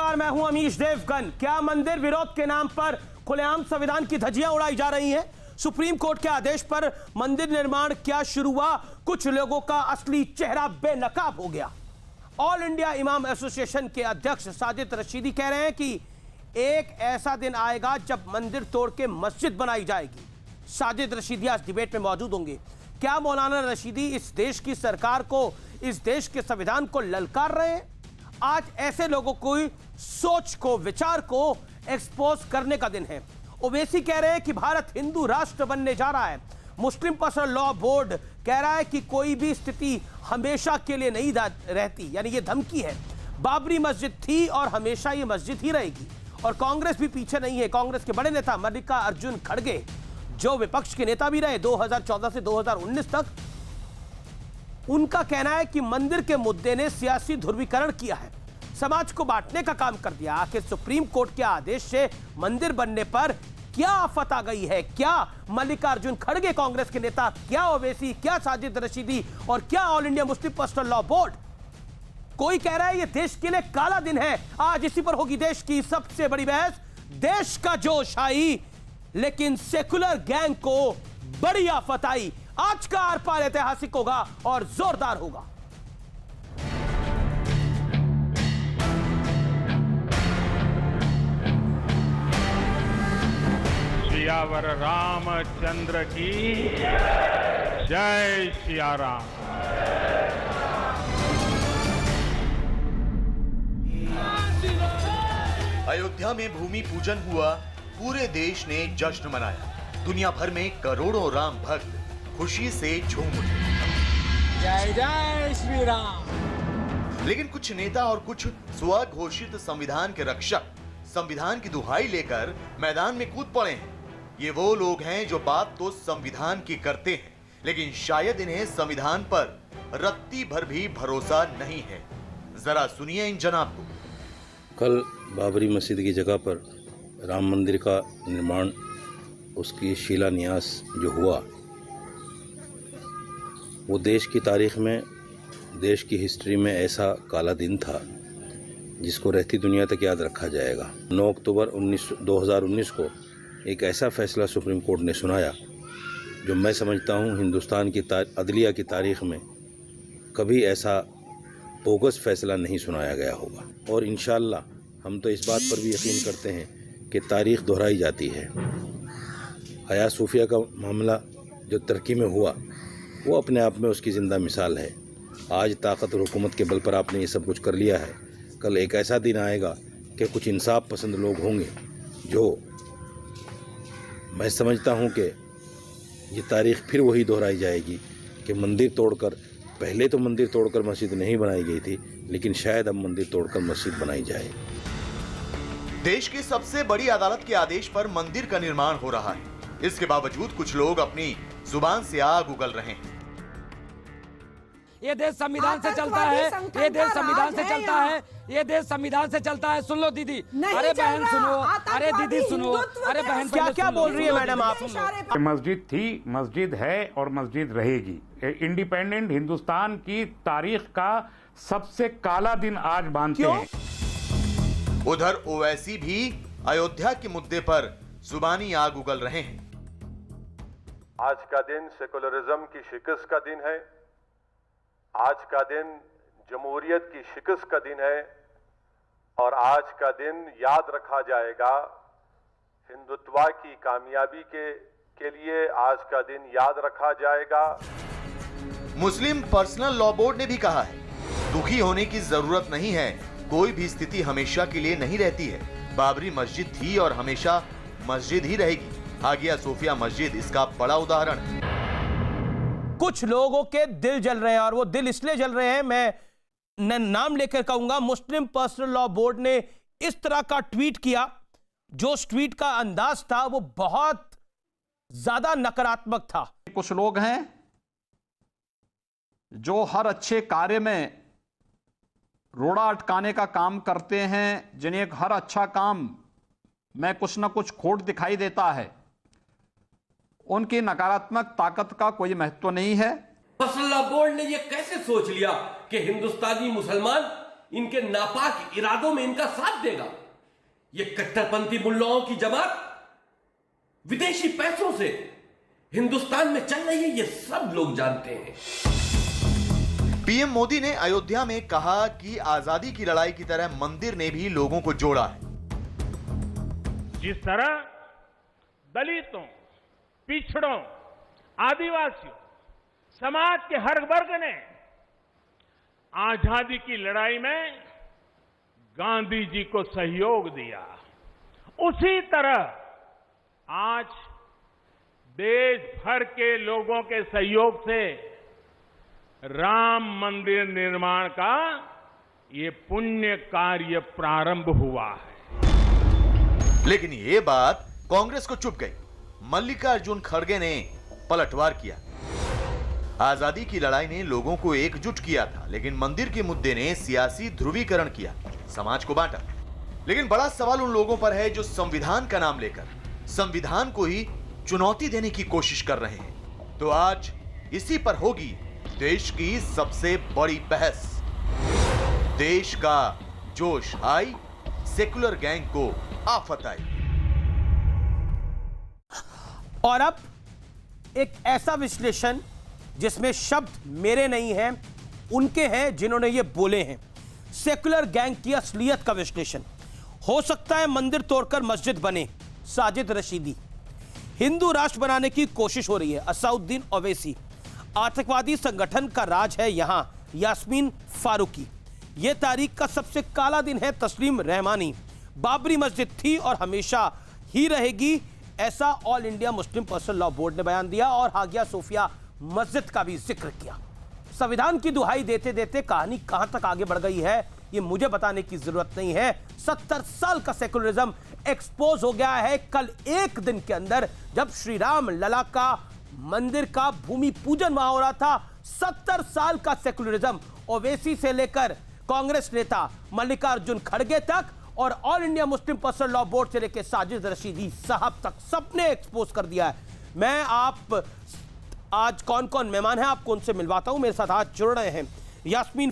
नमस्कार, मैं हूं अमीश देवगन। क्या मंदिर विरोध के नाम पर खुलेआम संविधान की धज्जियां उड़ाई जा रही हैं? सुप्रीम कोर्ट के आदेश पर मंदिर निर्माण क्या शुरू हुआ? कुछ लोगों का असली चेहरा बेनकाब हो गया। ऑल इंडिया इमाम एसोसिएशन के अध्यक्ष साजिद रशीदी कह रहे हैं कि एक ऐसा दिन आएगा जब मंदिर तोड़ के मस्जिद बनाई जाएगी। साजिद रशीदी आज डिबेट में मौजूद होंगे। क्या मौलाना रशीदी इस देश की सरकार को, इस देश के संविधान को ललकार रहे हैं? आज ऐसे लोगों की सोच को, विचार को एक्सपोज करने का दिन है। ओवैसी कह रहे हैं कि भारत हिंदू राष्ट्र बनने जा रहा है। मुस्लिम पर्सनल लॉ बोर्ड कह रहा है कि कोई भी स्थिति हमेशा के लिए नहीं रहती, यानी ये धमकी है। बाबरी मस्जिद थी और हमेशा ये मस्जिद ही रहेगी। और कांग्रेस भी पीछे नहीं है। कांग्रेस के बड़े नेता मल्लिकार्जुन खड़गे, जो विपक्ष के नेता भी रहे 2014 से 2019 तक, उनका कहना है कि मंदिर के मुद्दे ने सियासी ध्रुवीकरण किया है, समाज को बांटने का काम कर दिया। आखिर सुप्रीम कोर्ट के आदेश से मंदिर बनने पर क्या आफत आ गई है? क्या मल्लिकार्जुन खड़गे कांग्रेस के नेता, क्या ओवैसी, क्या साजिद रशीदी और क्या all India Muslim personal law board? कोई कह रहा है ये देश के लिए काला दिन है। आज इसी पर होगी देश की सबसे बड़ी बहस। देश का जोश आई, लेकिन सेकुलर गैंग को बड़ी आफत आई। आज का आर पार ऐतिहासिक होगा और जोरदार होगा। सियावर रामचंद्र की जय सिया राम। अयोध्या में भूमि पूजन हुआ, पूरे देश ने जश्न मनाया। दुनिया भर में करोड़ों राम भक्त खुशी से झूम उठे। जय जय श्री राम। लेकिन कुछ नेता और कुछ स्वघोषित संविधान के रक्षक संविधान की दुहाई लेकर मैदान में कूद पड़े हैं। ये वो लोग हैं जो बात तो संविधान की करते हैं, लेकिन शायद इन्हें संविधान पर रत्ती भर भी भरोसा नहीं है। जरा सुनिए इन जनाब को। कल बाबरी मस्जिद की जगह पर राम मंदिर का निर्माण, उसकी शिलान्यास जो हुआ, वो देश की तारीख में, देश की हिस्ट्री में ऐसा काला दिन था जिसको रहती दुनिया तक याद रखा जाएगा। 9 अक्टूबर 2019 को एक ऐसा फैसला सुप्रीम कोर्ट ने सुनाया जो मैं समझता हूँ हिंदुस्तान की अदलिया की तारीख में कभी ऐसा बोगस फैसला नहीं सुनाया गया होगा। और इंशाअल्लाह हम तो इस बात पर भी यकीन करते हैं कि तारीख दोहराई जाती है। हया सूफिया का मामला जो तुर्की में हुआ, वो अपने आप में उसकी ज़िंदा मिसाल है। आज ताकत और हुकूमत के बल पर आपने ये सब कुछ कर लिया है। कल एक ऐसा दिन आएगा कि कुछ इंसाफ पसंद लोग होंगे जो, मैं समझता हूँ कि ये तारीख फिर वही दोहराई जाएगी कि मंदिर तोड़कर, पहले तो मंदिर तोड़कर मस्जिद नहीं बनाई गई थी, लेकिन शायद अब मंदिर तोड़कर मस्जिद बनाई जाए। देश की सबसे बड़ी अदालत के आदेश पर मंदिर का निर्माण हो रहा है। इसके बावजूद कुछ लोग अपनी जुबान से आग उगल रहे हैं। ये देश संविधान से चलता है, ये देश संविधान से चलता है, ये देश संविधान से चलता है। सुन लो दीदी, अरे बहन सुनो, अरे दीदी सुनो, अरे बहन क्या क्या बोल रही है मैडम आप? मस्जिद थी, मस्जिद है और मस्जिद रहेगी। इंडिपेंडेंट हिंदुस्तान की तारीख का सबसे काला दिन आज मानते हैं। उधर ओवैसी भी अयोध्या के मुद्दे पर जुबानी आग उगल रहे हैं। आज का दिन सेकुलरिज्म की शिकस्त का दिन है। आज का दिन जमहूरियत की शिकस्त का दिन है। और आज का दिन याद रखा जाएगा हिंदुत्व की कामयाबी के लिए। आज का दिन याद रखा जाएगा। मुस्लिम पर्सनल लॉ बोर्ड ने भी कहा है, दुखी होने की जरूरत नहीं है। कोई भी स्थिति हमेशा के लिए नहीं रहती है। बाबरी मस्जिद थी और हमेशा मस्जिद ही रहेगी। हागिया सोफिया मस्जिद इसका बड़ा उदाहरण है। कुछ लोगों के दिल जल रहे हैं, और वो दिल इसलिए जल रहे हैं, मैं नाम लेकर कहूंगा। मुस्लिम पर्सनल लॉ बोर्ड ने इस तरह का ट्वीट किया, जो ट्वीट का अंदाज था वो बहुत ज्यादा नकारात्मक था। कुछ लोग हैं जो हर अच्छे कार्य में रोड़ा अटकाने का काम करते हैं, जिन्हें हर अच्छा काम में कुछ ना कुछ खोट दिखाई देता है। उनकी नकारात्मक ताकत का कोई महत्व नहीं है। पर्सनल लॉ बोर्ड ने यह कैसे सोच लिया कि हिंदुस्तानी मुसलमान इनके नापाक इरादों में इनका साथ देगा। ये कट्टरपंथी मुल्लाओं की जमात विदेशी पैसों से हिंदुस्तान में चल रही है, ये सब लोग जानते हैं। पीएम मोदी ने अयोध्या में कहा कि आजादी की लड़ाई की तरह मंदिर ने भी लोगों को जोड़ा है। जिस तरह दलितों, पिछड़ों, आदिवासियों, समाज के हर वर्ग ने आजादी की लड़ाई में गांधी जी को सहयोग दिया, उसी तरह आज देश भर के लोगों के सहयोग से राम मंदिर निर्माण का ये पुण्य कार्य प्रारंभ हुआ है। लेकिन ये बात कांग्रेस को चुप गई। मल्लिकार्जुन खड़गे ने पलटवार किया। आजादी की लड़ाई ने लोगों को एकजुट किया था, लेकिन मंदिर के मुद्दे ने सियासी ध्रुवीकरण किया, समाज को बांटा। लेकिन बड़ा सवाल उन लोगों पर है जो संविधान का नाम लेकर संविधान को ही चुनौती देने की कोशिश कर रहे हैं। तो आज इसी पर होगी देश की सबसे बड़ी बहस। देश का जोश आई, सेकुलर गैंग को आफत आई। और अब एक ऐसा विश्लेषण जिसमें शब्द मेरे नहीं हैं, उनके हैं जिन्होंने ये बोले हैं। सेकुलर गैंग की असलियत का विश्लेषण। हो सकता है मंदिर तोड़कर मस्जिद बने, साजिद रशीदी। हिंदू राष्ट्र बनाने की कोशिश हो रही है, असउद्दीन ओवैसी। आतंकवादी संगठन का राज है यहां, यास्मीन फारूकी। यह तारीख का सबसे काला दिन है, तस्लीम रहमानी। बाबरी मस्जिद थी और हमेशा ही रहेगी, ऐसा all India Muslim personal law board ने बयान दिया। और हागिया सोफिया मस्जिद का भी जिक्र किया। संविधान की दुहाई देते देते कहानी कहां तक आगे बढ़ गई है ये मुझे बताने की जरूरत नहीं है। 70 साल का सेकुलरिज्म एक्सपोज हो गया है कल एक दिन के अंदर, जब श्री राम लला का मंदिर का भूमि पूजन वहां हो रहा था। 70 साल का सेकुलरिज्म, ओवैसी से लेकर कांग्रेस नेता मल्लिकार्जुन खड़गे तक और all India Muslim personal law board से लेकर साजिद रशीदी साहब तक, सबने एक्सपोज कर दिया है। मैं आप आज कौन कौन मेहमान हैं आपको उनसे मिलवाता हूं। मेरे साथ आज जुड़ रहे हैं यास्मीन